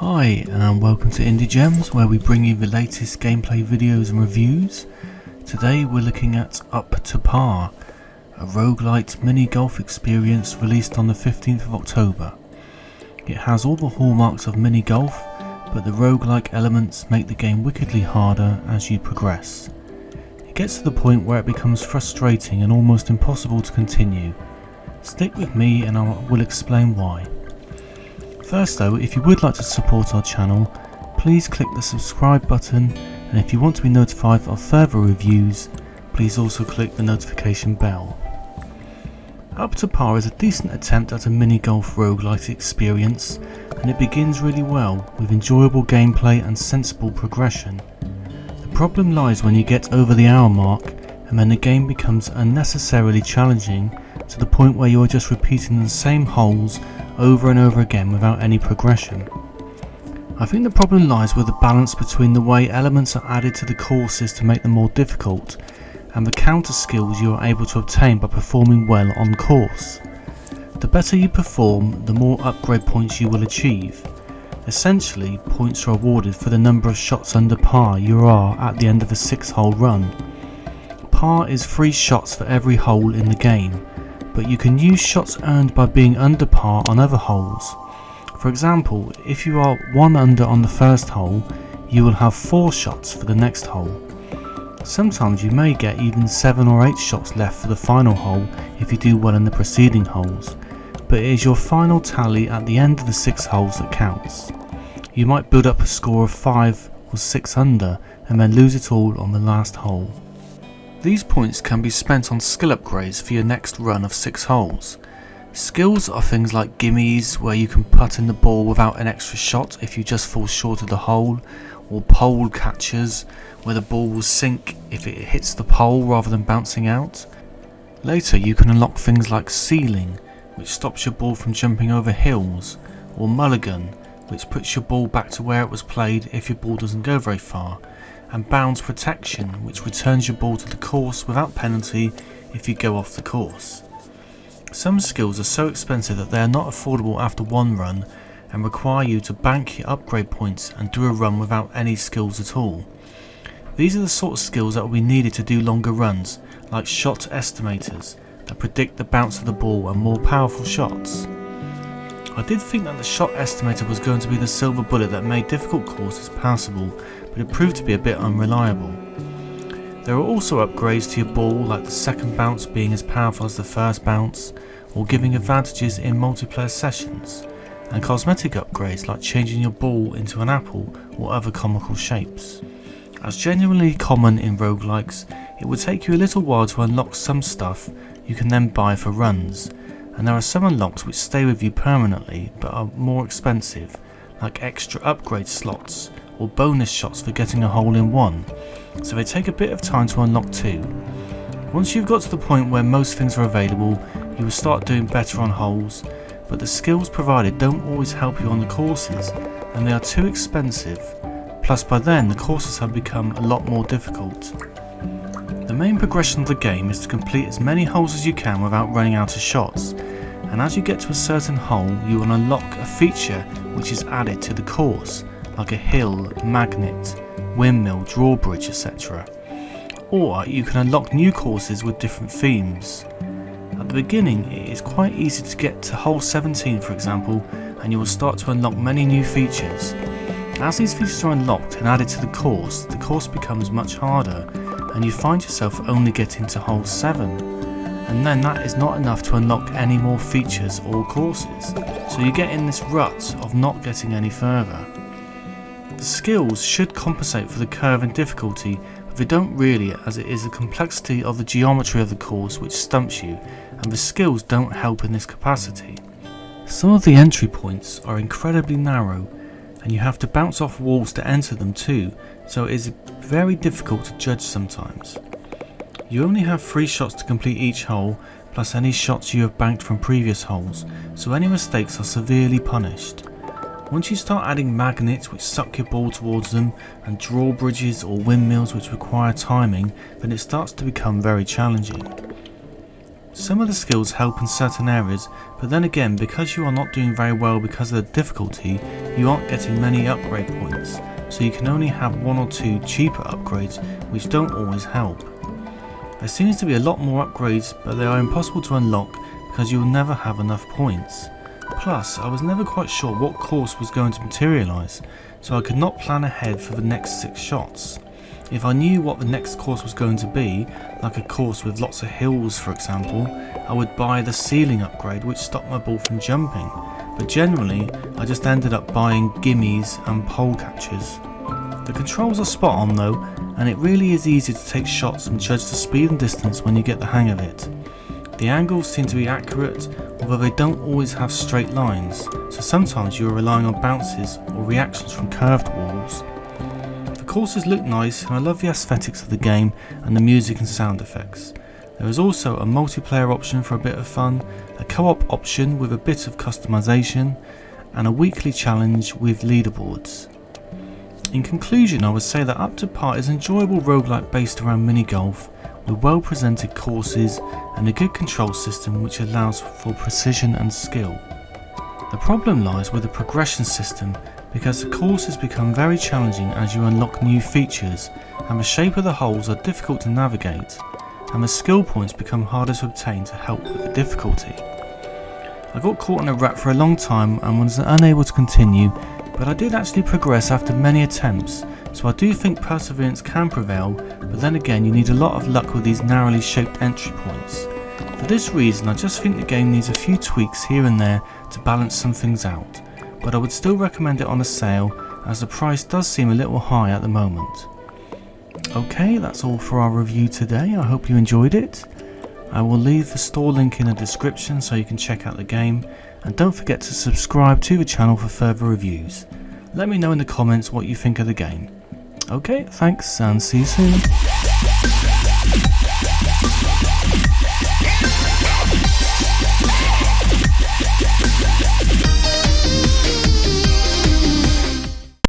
Hi and welcome to IndieGems, where we bring you the latest gameplay videos and reviews. Today we're looking at Up to Par, a roguelite mini golf experience released on the 15th of October. It has all the hallmarks of mini golf, but the roguelike elements make the game wickedly harder as you progress. It gets to the point where it becomes frustrating and almost impossible to continue. Stick with me and I will explain why. First though, if you would like to support our channel, please click the subscribe button, and if you want to be notified of further reviews, please also click the notification bell. Up to Par is a decent attempt at a mini golf roguelite experience, and it begins really well with enjoyable gameplay and sensible progression. The problem lies when you get over the hour mark and then the game becomes unnecessarily challenging to the point where you are just repeating the same holes over and over again without any progression. I think the problem lies with the balance between the way elements are added to the courses to make them more difficult and the counter skills you are able to obtain by performing well on course. The better you perform, the more upgrade points you will achieve. Essentially, points are awarded for the number of shots under par you are at the end of a 6-hole run. Par is 3 shots for every hole in the game, but you can use shots earned by being under par on other holes. For example, if you are 1 under on the first hole, you will have 4 shots for the next hole. Sometimes you may get even 7 or 8 shots left for the final hole if you do well in the preceding holes, but it is your final tally at the end of the 6 holes that counts. You might build up a score of 5 or 6 under and then lose it all on the last hole. These points can be spent on skill upgrades for your next run of 6 holes. Skills are things like gimmies, where you can putt in the ball without an extra shot if you just fall short of the hole, or pole catchers, where the ball will sink if it hits the pole rather than bouncing out. Later you can unlock things like ceiling, which stops your ball from jumping over hills, or mulligan, which puts your ball back to where it was played if your ball doesn't go very far, and bounce protection, which returns your ball to the course without penalty if you go off the course. Some skills are so expensive that they are not affordable after one run and require you to bank your upgrade points and do a run without any skills at all. These are the sort of skills that will be needed to do longer runs, like shot estimators that predict the bounce of the ball and more powerful shots. I did think that the shot estimator was going to be the silver bullet that made difficult courses passable, but it proved to be a bit unreliable. There are also upgrades to your ball, like the second bounce being as powerful as the first bounce, or giving advantages in multiplayer sessions, and cosmetic upgrades like changing your ball into an apple or other comical shapes. As genuinely common in roguelikes, it would take you a little while to unlock some stuff you can then buy for runs, and there are some unlocks which stay with you permanently but are more expensive, like extra upgrade slots or bonus shots for getting a hole in one, so they take a bit of time to unlock too. Once you've got to the point where most things are available, you will start doing better on holes, but the skills provided don't always help you on the courses, and they are too expensive, plus by then the courses have become a lot more difficult. The main progression of the game is to complete as many holes as you can without running out of shots, and as you get to a certain hole you will unlock a feature which is added to the course, like a hill, magnet, windmill, drawbridge, etc. Or you can unlock new courses with different themes. At the beginning it is quite easy to get to hole 17 for example, and you will start to unlock many new features. As these features are unlocked and added to the course becomes much harder, and you find yourself only getting to hole 7, and then that is not enough to unlock any more features or courses, so you get in this rut of not getting any further. The skills should compensate for the curve in difficulty, but they don't really, as it is the complexity of the geometry of the course which stumps you, and the skills don't help in this capacity. Some of the entry points are incredibly narrow, and you have to bounce off walls to enter them too, so it is very difficult to judge sometimes. You only have 3 shots to complete each hole, plus any shots you have banked from previous holes, so any mistakes are severely punished. Once you start adding magnets which suck your ball towards them, and drawbridges or windmills which require timing, then it starts to become very challenging. Some of the skills help in certain areas, but then again, because you are not doing very well because of the difficulty, you aren't getting many upgrade points, so you can only have 1 or 2 cheaper upgrades, which don't always help. There seems to be a lot more upgrades, but they are impossible to unlock because you will never have enough points. Plus, I was never quite sure what course was going to materialise, so I could not plan ahead for the next 6 shots. If I knew what the next course was going to be, like a course with lots of hills for example, I would buy the ceiling upgrade which stopped my ball from jumping, but generally I just ended up buying gimmies and pole catchers. The controls are spot on though, and it really is easy to take shots and judge the speed and distance when you get the hang of it. The angles seem to be accurate, although they don't always have straight lines, so sometimes you are relying on bounces or reactions from curved walls. The courses look nice and I love the aesthetics of the game and the music and sound effects. There is also a multiplayer option for a bit of fun, a co-op option with a bit of customization, and a weekly challenge with leaderboards. In conclusion, I would say that Up to Par is an enjoyable roguelite based around mini golf, with well presented courses and a good control system which allows for precision and skill. The problem lies with the progression system, because the courses become very challenging as you unlock new features, and the shape of the holes are difficult to navigate, and the skill points become harder to obtain to help with the difficulty. I got caught in a rut for a long time and was unable to continue, but I did actually progress after many attempts, so I do think perseverance can prevail, but then again you need a lot of luck with these narrowly shaped entry points. For this reason I just think the game needs a few tweaks here and there to balance some things out, but I would still recommend it on a sale as the price does seem a little high at the moment. Okay, that's all for our review today. I hope you enjoyed it. I will leave the store link in the description so you can check out the game, and don't forget to subscribe to the channel for further reviews. Let me know in the comments what you think of the game. Okay, thanks and see you soon.